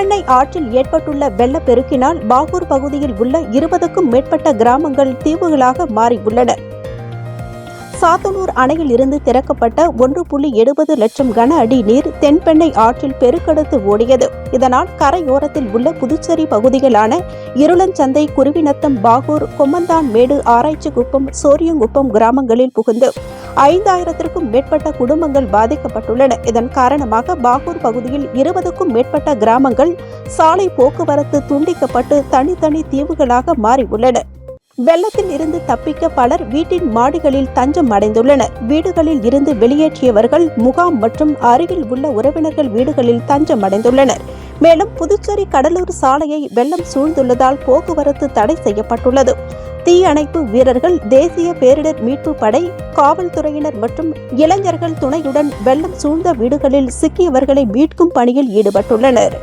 தென்பெண்ணை ஆற்றில் ஏற்பட்டுள்ள வெள்ளப்பெருக்கினால் பாகூர் பகுதியில் உள்ள 20க்கும் மேற்பட்ட கிராமங்கள் தீவுகளாக மாறியுள்ளன. சாத்தனூர் அணையில் இருந்து திறக்கப்பட்ட 1.70 லட்சம் கன அடி நீர் தென்பெண்ணை ஆற்றில் பெருக்கெடுத்து ஓடியது. இதனால் கரையோரத்தில் உள்ள புதுச்சேரி பகுதிகளான இருளஞ்சந்தை, குருவிநத்தம், பாகூர், கொம்மந்தான் மேடு, ஆராய்ச்சிக்குப்பம், சோரியங்குப்பம் கிராமங்களில் புகுந்து 5000த்திற்கும் மேற்பட்ட குடும்பங்கள் பாதிக்கப்பட்டுள்ளன. இதன் காரணமாக பாகூர் பகுதியில் 20க்கும் மேற்பட்ட கிராமங்கள் சாலை போக்குவரத்து துண்டிக்கப்பட்டு தனித்தனி தீவுகளாக மாறியுள்ளன. வெள்ளத்தில் இருந்து தப்பிக்க பலர் வீட்டின் மாடிகளில் தஞ்சம் அடைந்துள்ளனர். வீடுகளில் இருந்து வெளியேற்றியவர்கள் முகாம் மற்றும் அருகில் உள்ள உறவினர்கள் வீடுகளில் தஞ்சம் அடைந்துள்ளனர். மேலும் புதுச்சேரி கடலூர் சாலையை வெள்ளம் சூழ்ந்துள்ளதால் போக்குவரத்து தடை செய்யப்பட்டுள்ளது. தீயணைப்பு வீரர்கள், தேசிய பேரிடர் மீட்பு படை, காவல்துறையினர் மற்றும் இளைஞர்கள் துணையுடன் வெள்ளம் சூழ்ந்த வீடுகளில் சிக்கியவர்களை மீட்கும் பணியில் ஈடுபட்டுள்ளனர்.